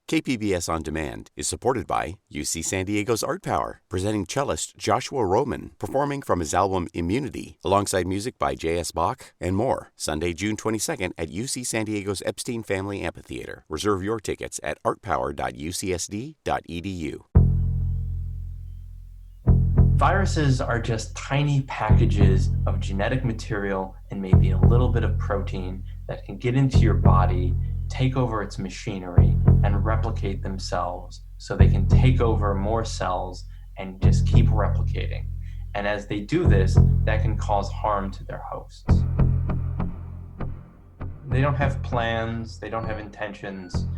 KPBS On Demand is supported by UC San Diego's Art Power, presenting cellist Joshua Roman, performing from his album Immunity, alongside music by J.S. Bach and more. Sunday, June 22nd at UC San Diego's Epstein Family Amphitheater. Reserve your tickets at artpower.ucsd.edu. Viruses are just tiny packages of genetic material and maybe a little bit of protein that can get into your body, take over its machinery, and replicate themselves so they can take over more cells and just keep replicating. And as they do this, that can cause harm to their hosts. They don't have plans, they don't have intentions.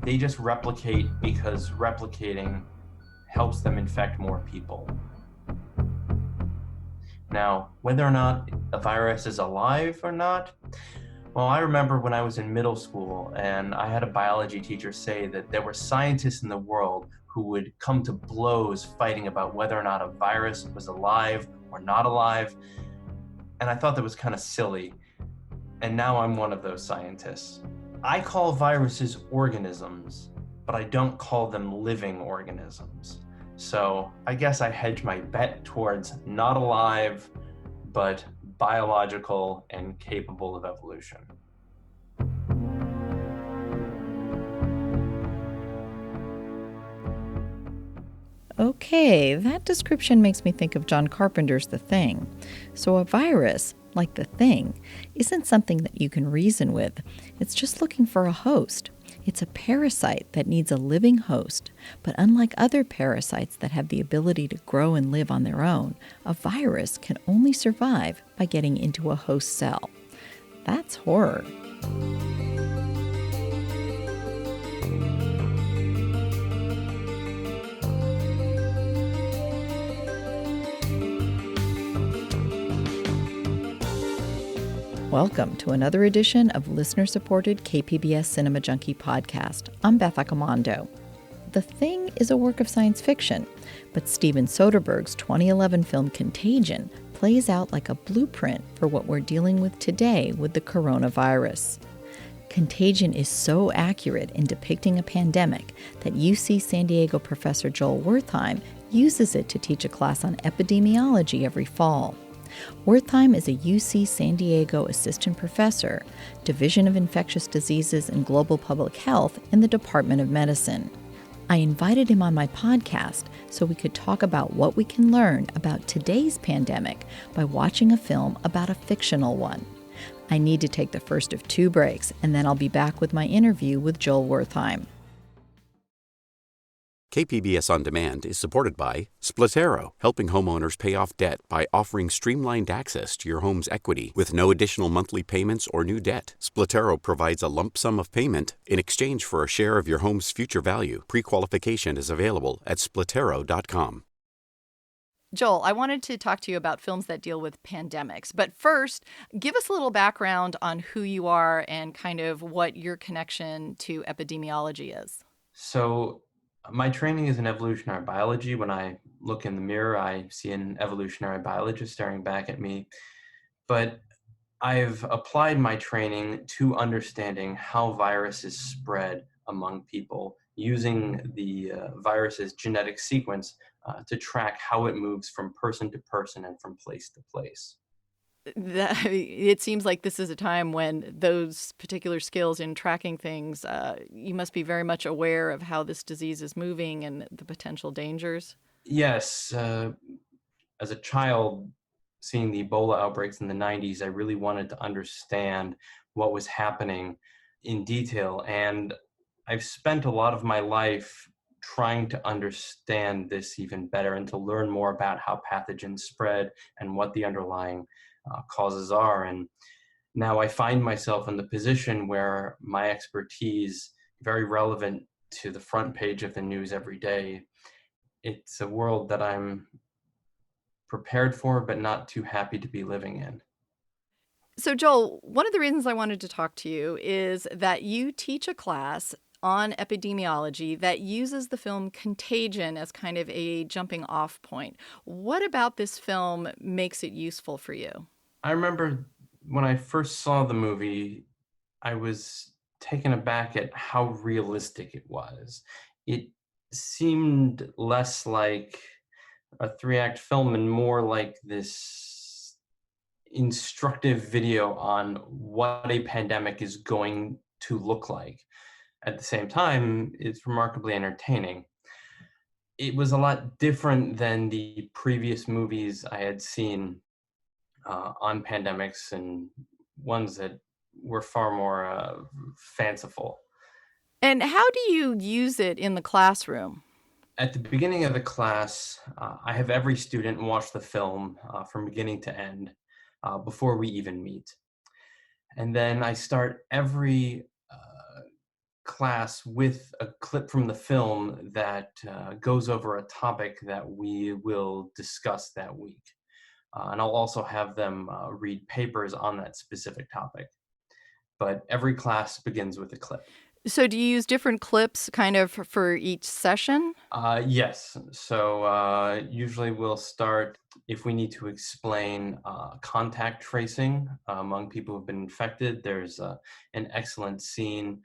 They just replicate because replicating helps them infect more people. Now, whether or not a virus is alive or not, well, I remember when I was in middle school and I had a biology teacher say that there were scientists in the world who would come to blows fighting about whether or not a virus was alive or not alive. And I thought that was kind of silly. And now I'm one of those scientists. I call viruses organisms, but I don't call them living organisms. So I guess I hedge my bet towards not alive, but biological and capable of evolution. Okay, that description makes me think of John Carpenter's The Thing. So a virus, like The Thing, isn't something that you can reason with. It's just looking for a host. It's a parasite that needs a living host, but unlike other parasites that have the ability to grow and live on their own, a virus can only survive by getting into a host cell. That's horror. Welcome to another edition of listener-supported KPBS Cinema Junkie podcast. I'm Beth Accomando. The Thing is a work of science fiction, but Steven Soderbergh's 2011 film Contagion plays out like a blueprint for what we're dealing with today with the coronavirus. Contagion is so accurate in depicting a pandemic that UC San Diego professor Joel Wertheim uses it to teach a class on epidemiology every fall. Wertheim is a UC San Diego assistant professor, Division of Infectious Diseases and Global Public Health in the Department of Medicine. I invited him on my podcast so we could talk about what we can learn about today's pandemic by watching a film about a fictional one. I need to take the first of two breaks, and then I'll be back with my interview with Joel Wertheim. KPBS On Demand is supported by Splatero, helping homeowners pay off debt by offering streamlined access to your home's equity with no additional monthly payments or new debt. Splatero provides a lump sum of payment in exchange for a share of your home's future value. Pre-qualification is available at splatero.com. Joel, I wanted to talk to you about films that deal with pandemics. But first, give us a little background on who you are and kind of what your connection to epidemiology is. So, my training is in evolutionary biology. When I look in the mirror, I see an evolutionary biologist staring back at me. But I've applied my training to understanding how viruses spread among people using the virus's genetic sequence to track how it moves from person to person and from place to place. It seems like this is a time when those particular skills in tracking things, you must be very much aware of how this disease is moving and the potential dangers. Yes. As a child, seeing the Ebola outbreaks in the 90s, I really wanted to understand what was happening in detail. And I've spent a lot of my life trying to understand this even better and to learn more about how pathogens spread and what the underlying causes are. And now I find myself in the position where my expertise very relevant to the front page of the news every day. It's a world that I'm prepared for, but not too happy to be living in. So, Joel, one of the reasons I wanted to talk to you is that you teach a class on epidemiology that uses the film Contagion as kind of a jumping off point. What about this film makes it useful for you? I remember when I first saw the movie, I was taken aback at how realistic it was. It seemed less like a 3-act film and more like this instructive video on what a pandemic is going to look like. At the same time, it's remarkably entertaining. It was a lot different than the previous movies I had seen on pandemics, and ones that were far more fanciful. And how do you use it in the classroom? At the beginning of the class, I have every student watch the film from beginning to end before we even meet. And then I start every class with a clip from the film that goes over a topic that we will discuss that week. And I'll also have them read papers on that specific topic. But every class begins with a clip. So do you use different clips kind of for each session? Yes. So usually we'll start, if we need to explain contact tracing among people who've been infected. There's an excellent scene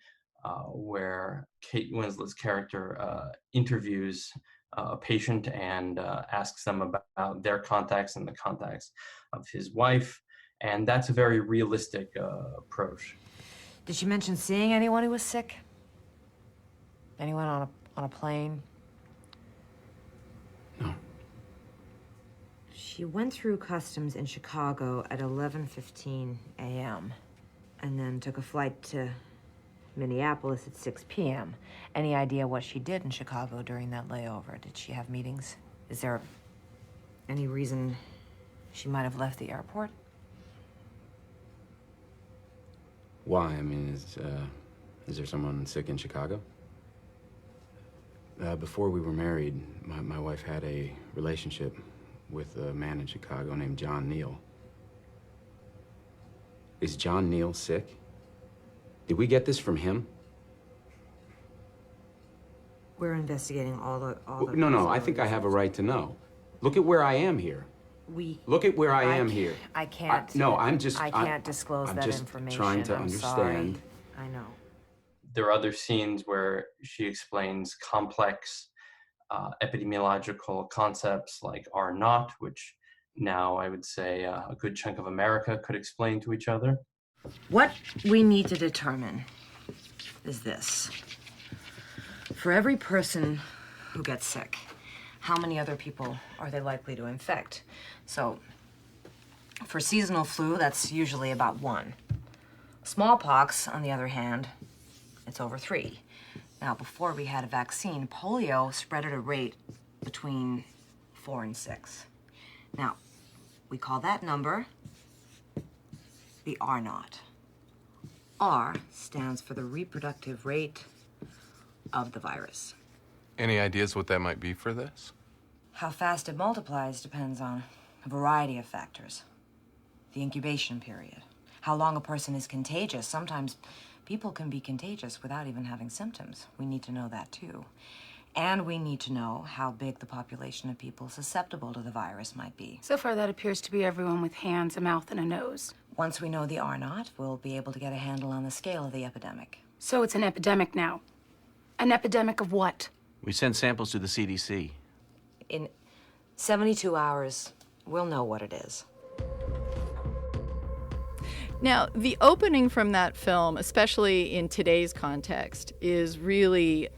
where Kate Winslet's character interviews a patient and asks them about their contacts and the contacts of his wife. And that's a very realistic approach. Did she mention seeing anyone who was sick? Anyone on a plane? No. She went through customs in Chicago at 11:15 a.m. and then took a flight to Minneapolis at 6 p.m. Any idea what she did in Chicago during that layover? Did she have meetings? Is there any reason she might have left the airport? Why? I mean, is there someone sick in Chicago? Before we were married, my wife had a relationship with a man in Chicago named John Neal. Is John Neal sick? Did we get this from him? We're investigating all the No, I think I have a right to know. Look at where I am here. Look at where I am here. I can't. I can't disclose that information. I'm just trying to understand. Sorry. I know. There are other scenes where she explains complex epidemiological concepts like R naught, which now I would say a good chunk of America could explain to each other. What we need to determine is this. For every person who gets sick, how many other people are they likely to infect? So, for seasonal flu, that's usually about 1. Smallpox, on the other hand, it's over 3. Now, before we had a vaccine, polio spread at a rate between 4 and 6. Now, we call that number the R naught. R stands for the reproductive rate of the virus. Any ideas what that might be for this? How fast it multiplies depends on a variety of factors. The incubation period, how long a person is contagious. Sometimes people can be contagious without even having symptoms. We need to know that too. And we need to know how big the population of people susceptible to the virus might be. So far, that appears to be everyone with hands, a mouth, and a nose. Once we know the R naught, we'll be able to get a handle on the scale of the epidemic. So it's an epidemic now. An epidemic of what? We send samples to the CDC. In 72 hours, we'll know what it is. Now, the opening from that film, especially in today's context, is really,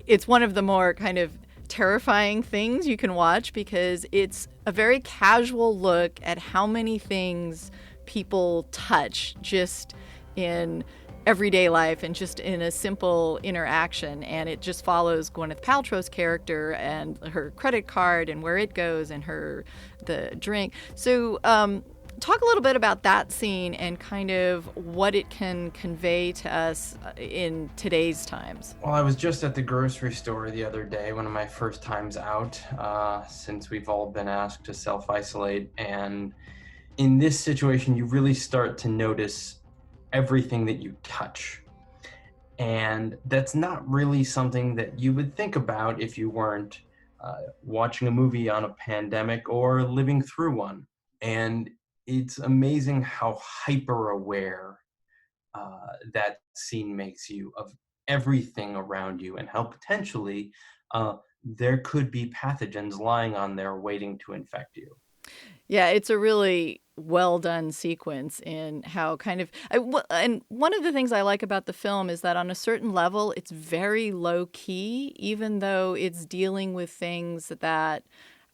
it's one of the more kind of terrifying things you can watch because it's a very casual look at how many things people touch just in everyday life and just in a simple interaction. And it just follows Gwyneth Paltrow's character and her credit card and where it goes and the drink. So, talk a little bit about that scene and kind of what it can convey to us in today's times. Well, I was just at the grocery store the other day, one of my first times out, since we've all been asked to self-isolate. And in this situation, you really start to notice everything that you touch. And that's not really something that you would think about if you weren't watching a movie on a pandemic or living through one. And it's amazing how hyper aware that scene makes you of everything around you and how potentially there could be pathogens lying on there waiting to infect you. Yeah, it's a really well done sequence in how and one of the things I like about the film is that on a certain level, it's very low key, even though it's dealing with things that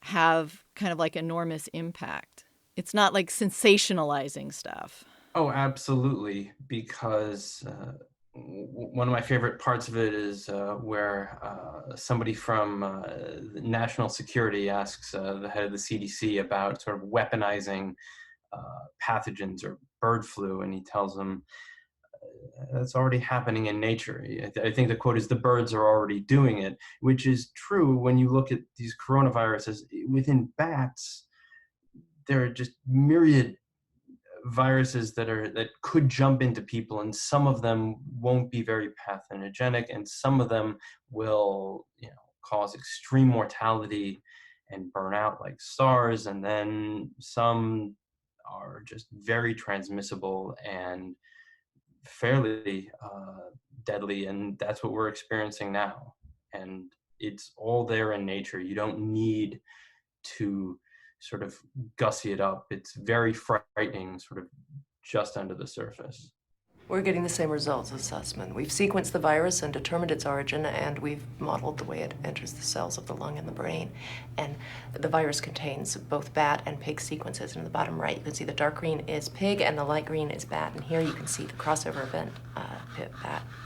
have kind of like enormous impact. It's not like sensationalizing stuff. Oh, absolutely, because one of my favorite parts of it is where somebody from national security asks the head of the CDC about sort of weaponizing pathogens or bird flu, and he tells them that's already happening in nature. I think the quote is, the birds are already doing it, which is true when you look at these coronaviruses. Within bats, there are just myriad viruses that could jump into people, and some of them won't be very pathogenic, and some of them will, cause extreme mortality and burn out like SARS, and then some are just very transmissible and fairly deadly, and that's what we're experiencing now. And it's all there in nature. You don't need to sort of gussy it up. It's very frightening, sort of just under the surface. We're getting the same results as Sussman. We've sequenced the virus and determined its origin, and we've modeled the way it enters the cells of the lung and the brain. And the virus contains both bat and pig sequences. And in the bottom right, you can see the dark green is pig and the light green is bat. And here you can see the crossover event,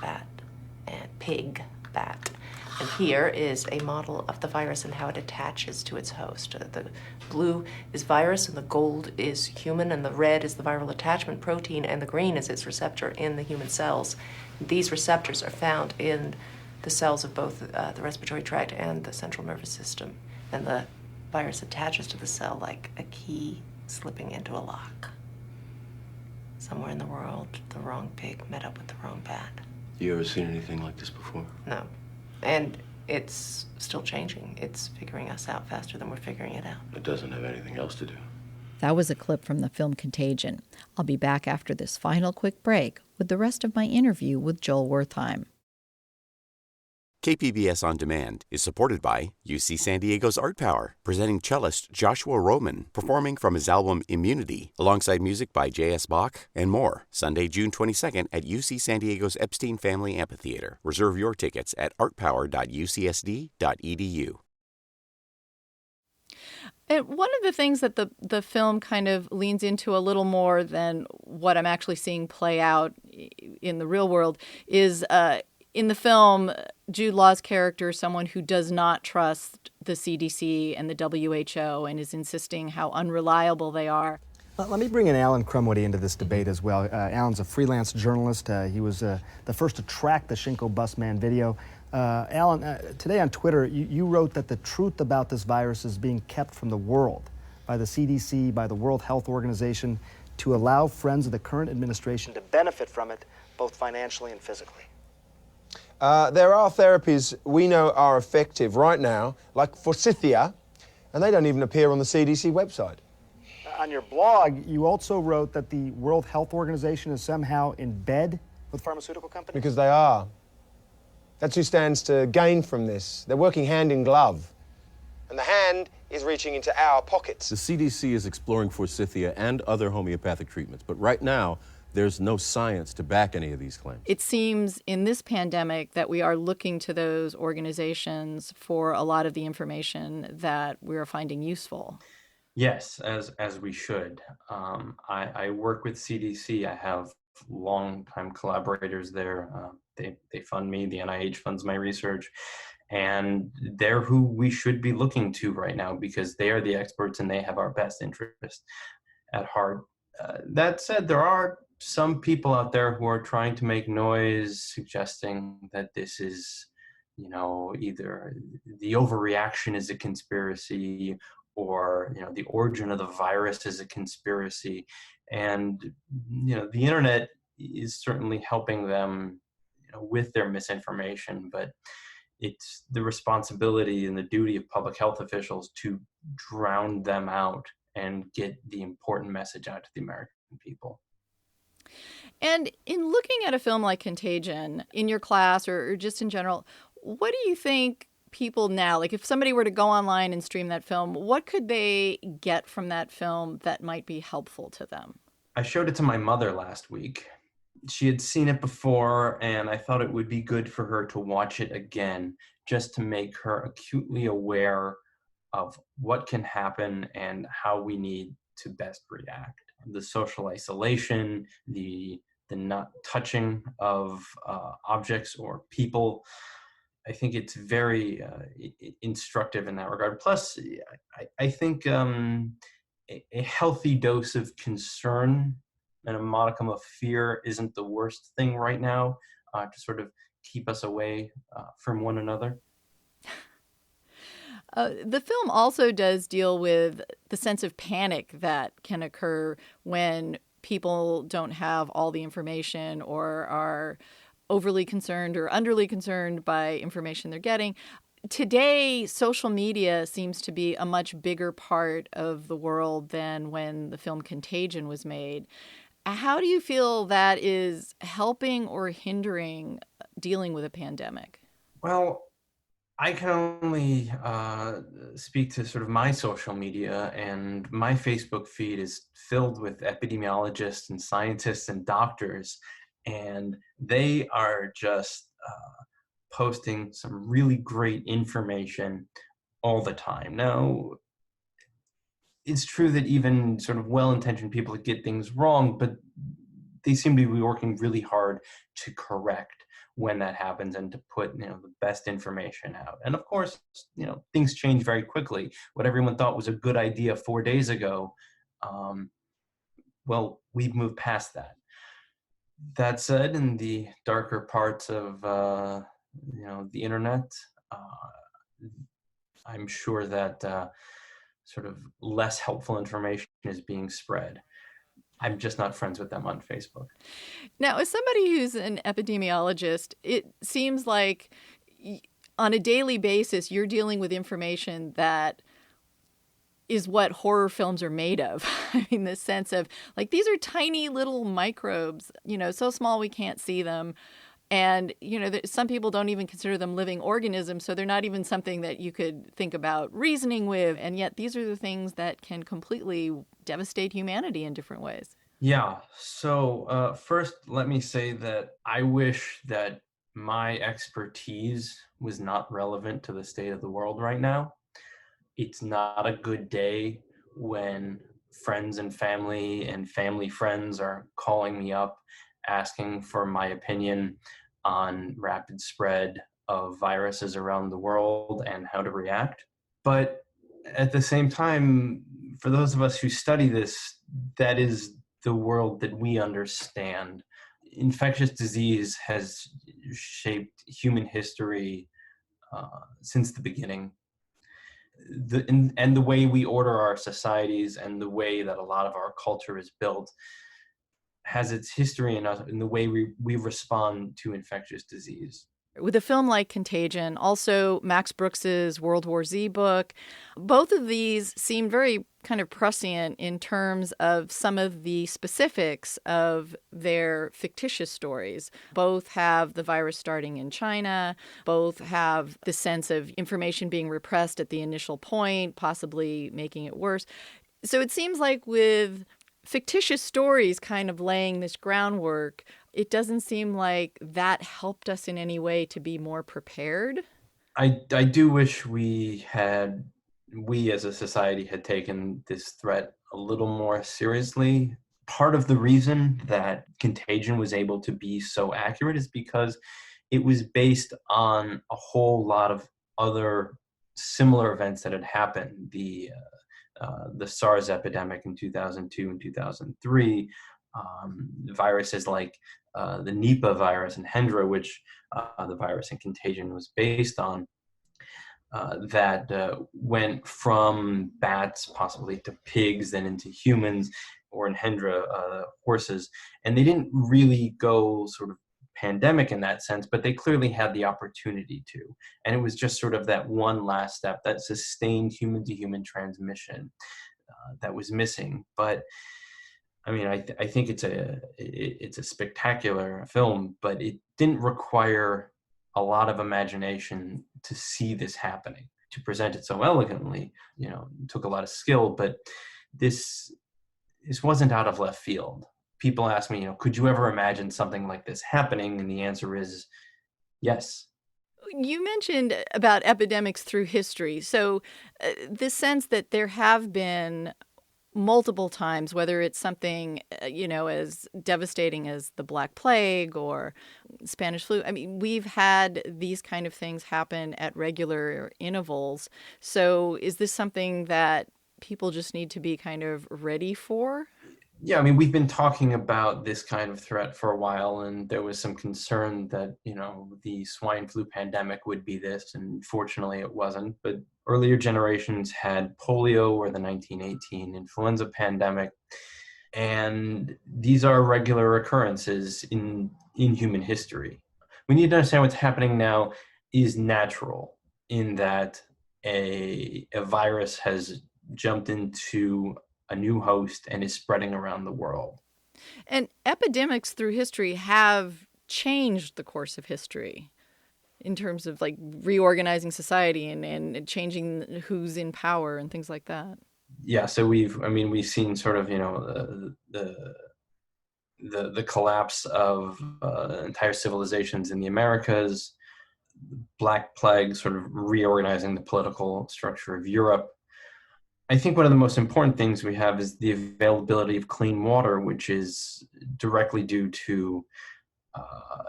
bat, and pig, bat. And here is a model of the virus and how it attaches to its host. The blue is virus, and the gold is human, and the red is the viral attachment protein, and the green is its receptor in the human cells. These receptors are found in the cells of both the respiratory tract and the central nervous system. And the virus attaches to the cell like a key slipping into a lock. Somewhere in the world, the wrong pig met up with the wrong bat. You ever seen anything like this before? No. And it's still changing. It's figuring us out faster than we're figuring it out. It doesn't have anything else to do. That was a clip from the film Contagion. I'll be back after this final quick break with the rest of my interview with Joel Wertheim. KPBS On Demand is supported by UC San Diego's Art Power, presenting cellist Joshua Roman, performing from his album Immunity, alongside music by J.S. Bach and more, Sunday, June 22nd at UC San Diego's Epstein Family Amphitheater. Reserve your tickets at artpower.ucsd.edu. And one of the things that the film kind of leans into a little more than what I'm actually seeing play out in the real world is in the film, Jude Law's character is someone who does not trust the CDC and the WHO and is insisting how unreliable they are. Let me bring in Alan Crumwoody into this debate as well. Alan's a freelance journalist. He was the first to track the Shinko Busman video. Alan, today on Twitter, you wrote that the truth about this virus is being kept from the world by the CDC, by the World Health Organization, to allow friends of the current administration to benefit from it, both financially and physically. There are therapies we know are effective right now, like forsythia, and they don't even appear on the CDC website. On your blog, you also wrote that the World Health Organization is somehow in bed with pharmaceutical companies? Because they are. That's who stands to gain from this. They're working hand in glove. And the hand is reaching into our pockets. The CDC is exploring forsythia and other homeopathic treatments, but right now, there's no science to back any of these claims. It seems in this pandemic that we are looking to those organizations for a lot of the information that we are finding useful. Yes, as we should. I work with CDC. I have long-time collaborators there. They fund me. The NIH funds my research. And they're who we should be looking to right now because they are the experts and they have our best interest at heart. That said, there are some people out there who are trying to make noise, suggesting that this is, either the overreaction is a conspiracy or, the origin of the virus is a conspiracy. And, the internet is certainly helping them, with their misinformation, but it's the responsibility and the duty of public health officials to drown them out and get the important message out to the American people. And in looking at a film like Contagion in your class or just in general, what do you think people now, like if somebody were to go online and stream that film, what could they get from that film that might be helpful to them? I showed it to my mother last week. She had seen it before, and I thought it would be good for her to watch it again, just to make her acutely aware of what can happen and how we need to best react. The social isolation, the not touching of objects or people. I think it's very instructive in that regard. Plus, I think a healthy dose of concern and a modicum of fear isn't the worst thing right now to sort of keep us away from one another. The film also does deal with the sense of panic that can occur when people don't have all the information or are overly concerned or underly concerned by information they're getting. Today, social media seems to be a much bigger part of the world than when the film Contagion was made. How do you feel that is helping or hindering dealing with a pandemic? Well, I can only speak to sort of my social media, and my Facebook feed is filled with epidemiologists and scientists and doctors, and they are just posting some really great information all the time. Now, it's true that even sort of well-intentioned people get things wrong, but they seem to be working really hard to correct when that happens and to put the best information out. And of course, things change very quickly. What everyone thought was a good idea 4 days ago, well, we've moved past that. That said, in the darker parts of the internet, I'm sure that sort of less helpful information is being spread. I'm just not friends with them on Facebook. Now, as somebody who's an epidemiologist, it seems like on a daily basis, you're dealing with information that is what horror films are made of. I mean, the sense of like, these are tiny little microbes, so small we can't see them. And, some people don't even consider them living organisms, so they're not even something that you could think about reasoning with. And yet these are the things that can completely devastate humanity in different ways. Yeah. So first, let me say that I wish that my expertise was not relevant to the state of the world right now. It's not a good day when friends and family friends are calling me up asking for my opinion on rapid spread of viruses around the world and how to react. But at the same time, for those of us who study this, that is the world that we understand. Infectious disease has shaped human history since the beginning. And the way we order our societies and the way that a lot of our culture is built has its history in the way we respond to infectious disease. With a film like Contagion, also Max Brooks's World War Z book, both of these seem very kind of prescient in terms of some of the specifics of their fictitious stories. Both have the virus starting in China, both have the sense of information being repressed at the initial point, possibly making it worse. So it seems like with fictitious stories kind of laying this groundwork, it doesn't seem like that helped us in any way to be more prepared. I do wish we as a society had taken this threat a little more seriously. Part of the reason that Contagion was able to be so accurate is because it was based on a whole lot of other similar events that had happened. The SARS epidemic in 2002 and 2003, viruses like the Nipah virus and Hendra, which the virus in Contagion was based on, that went from bats possibly to pigs, then into humans, or in Hendra, horses. And they didn't really go sort of pandemic in that sense, but they clearly had the opportunity to. And it was just sort of that one last step, that sustained human-to-human transmission that was missing. But I mean, I think it's a spectacular film, but it didn't require a lot of imagination to see this happening. To present it so elegantly, it took a lot of skill, but this wasn't out of left field. People ask me, could you ever imagine something like this happening? And the answer is yes. You mentioned about epidemics through history. So this sense that there have been multiple times, whether it's something, as devastating as the Black Plague or Spanish flu. I mean, we've had these kind of things happen at regular intervals. So is this something that people just need to be kind of ready for? Yeah, I mean, we've been talking about this kind of threat for a while, and there was some concern that, the swine flu pandemic would be this, and fortunately it wasn't. But earlier generations had polio or the 1918 influenza pandemic, and these are regular occurrences in human history. We need to understand what's happening now is natural in that a virus has jumped into a new host and is spreading around the world. And epidemics through history have changed the course of history in terms of like reorganizing society and changing who's in power and things like that. Yeah, so we've seen sort of, the collapse of entire civilizations in the Americas, Black Plague sort of reorganizing the political structure of Europe. I think one of the most important things we have is the availability of clean water, which is directly due to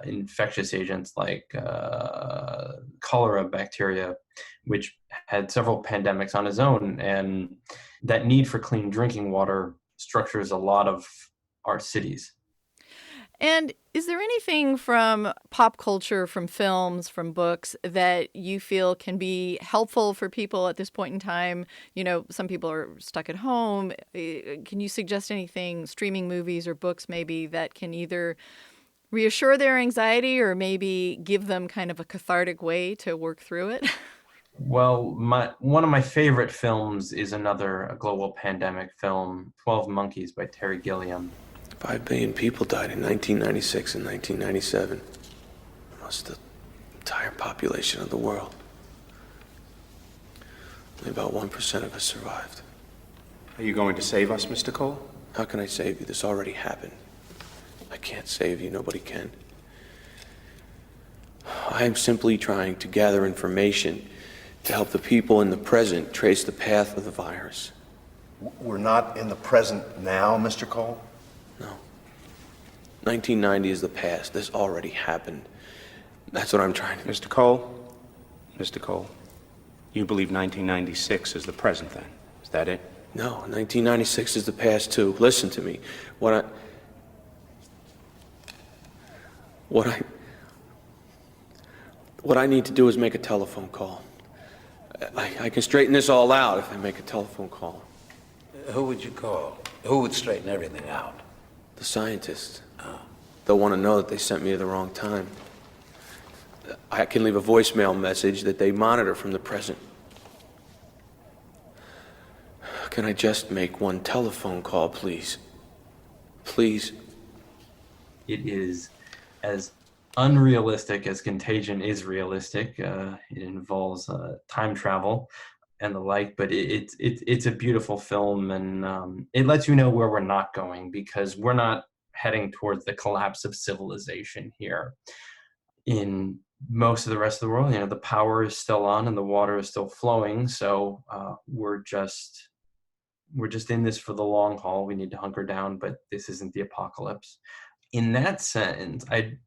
infectious agents like cholera bacteria, which had several pandemics on its own. And that need for clean drinking water structures a lot of our cities. And is there anything from pop culture, from films, from books that you feel can be helpful for people at this point in time? Some people are stuck at home. Can you suggest anything, streaming movies or books maybe, that can either reassure their anxiety or maybe give them kind of a cathartic way to work through it? Well, one of my favorite films is a global pandemic film, 12 Monkeys by Terry Gilliam. 5 billion people died in 1996 and 1997. Almost the entire population of the world. Only about 1% of us survived. Are you going to save us, Mr. Cole? How can I save you? This already happened. I can't save you. Nobody can. I am simply trying to gather information to help the people in the present trace the path of the virus. We're not in the present now, Mr. Cole? No. 1990 is the past. This already happened. That's what I'm trying to... Mr. Cole, you believe 1996 is the present then? Is that it? No, 1996 is the past too. Listen to me. What I need to do is make a telephone call. I can straighten this all out if I make a telephone call. Who would you call? Who would straighten everything out? The scientists. They'll want to know that they sent me to the wrong time. I can leave a voicemail message that they monitor from the present. Can I just make one telephone call, please? Please? It is as unrealistic as Contagion is realistic. It involves time travel and the like, but it's a beautiful film, and it lets you know where we're not going, because we're not heading towards the collapse of civilization here. In most of the rest of the world, the power is still on and the water is still flowing, so we're just in this for the long haul. We need to hunker down, but this isn't the apocalypse. In that sense, I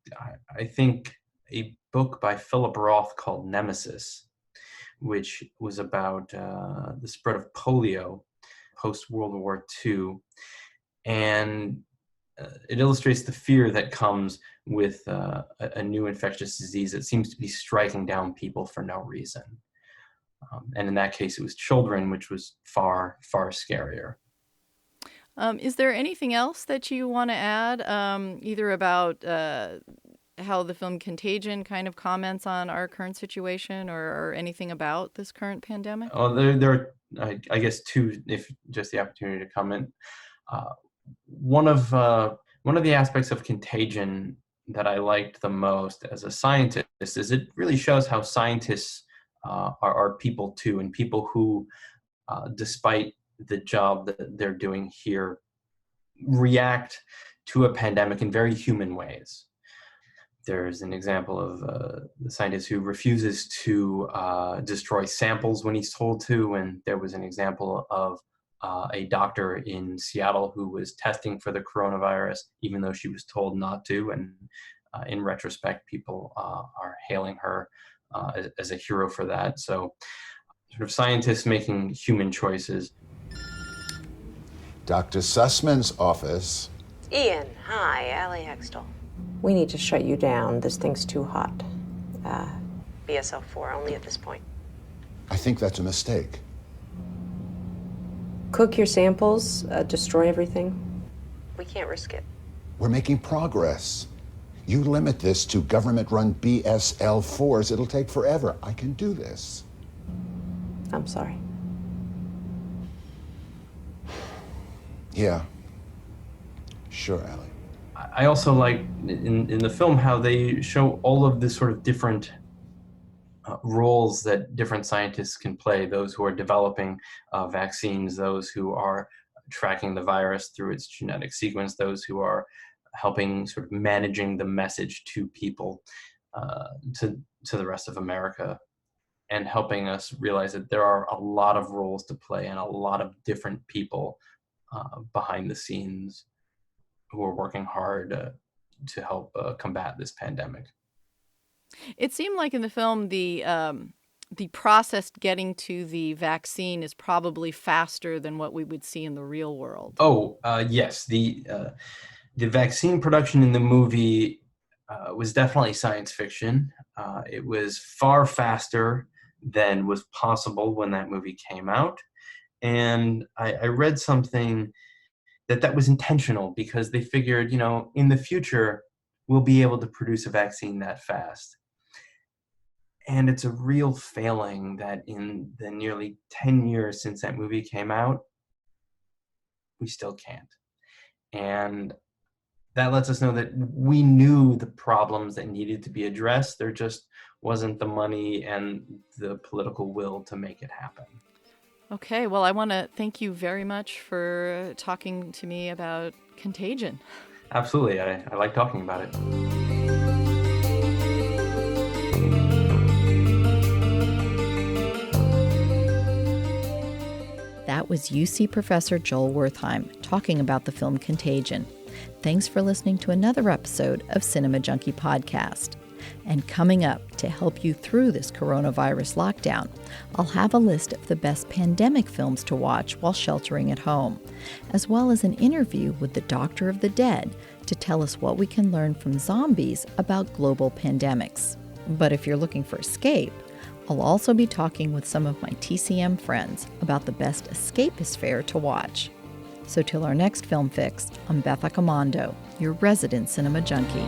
think a book by Philip Roth called Nemesis, which was about the spread of polio post-World War II. And it illustrates the fear that comes with a new infectious disease that seems to be striking down people for no reason. And in that case, it was children, which was far, far scarier. Is there anything else that you want to add, either about how the film Contagion kind of comments on our current situation, or anything about this current pandemic? Oh, there are, I guess, two, if just the opportunity to comment. one of the aspects of Contagion that I liked the most as a scientist is it really shows how scientists are people too, and people who, despite the job that they're doing here, react to a pandemic in very human ways. There's an example of the scientist who refuses to destroy samples when he's told to, and there was an example of a doctor in Seattle who was testing for the coronavirus, even though she was told not to. And in retrospect, people are hailing her as a hero for that. So sort of scientists making human choices. Dr. Sussman's office. Ian, hi, Allie Hextall. We need to shut you down. This thing's too hot. BSL-4 only at this point. I think that's a mistake. Cook your samples, destroy everything. We can't risk it. We're making progress. You limit this to government-run BSL-4s, it'll take forever. I can do this. I'm sorry. Yeah. Sure, Allie. I also like in the film how they show all of the sort of different roles that different scientists can play, those who are developing vaccines, those who are tracking the virus through its genetic sequence, those who are helping sort of managing the message to people, to the rest of America, and helping us realize that there are a lot of roles to play and a lot of different people behind the scenes who are working hard to help combat this pandemic. It seemed like in the film the process getting to the vaccine is probably faster than what we would see in the real world. Oh, yes. The vaccine production in the movie was definitely science fiction. It was far faster than was possible when that movie came out. And I read something that was intentional because they figured, in the future, we'll be able to produce a vaccine that fast. And it's a real failing that in the nearly 10 years since that movie came out, we still can't. And that lets us know that we knew the problems that needed to be addressed. There just wasn't the money and the political will to make it happen. Okay, well, I want to thank you very much for talking to me about Contagion. Absolutely. I like talking about it. That was UC Professor Joel Wertheim talking about the film Contagion. Thanks for listening to another episode of Cinema Junkie Podcast. And coming up to help you through this coronavirus lockdown, I'll have a list of the best pandemic films to watch while sheltering at home, as well as an interview with the Doctor of the Dead to tell us what we can learn from zombies about global pandemics. But if you're looking for escape, I'll also be talking with some of my TCM friends about the best escapist fare to watch. So till our next Film Fix, I'm Beth Accomando, your resident cinema junkie.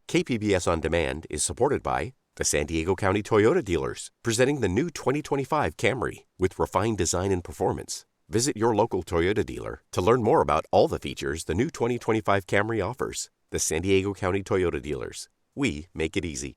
KPBS On Demand is supported by the San Diego County Toyota dealers, presenting the new 2025 Camry with refined design and performance. Visit your local Toyota dealer to learn more about all the features the new 2025 Camry offers. The San Diego County Toyota dealers. We make it easy.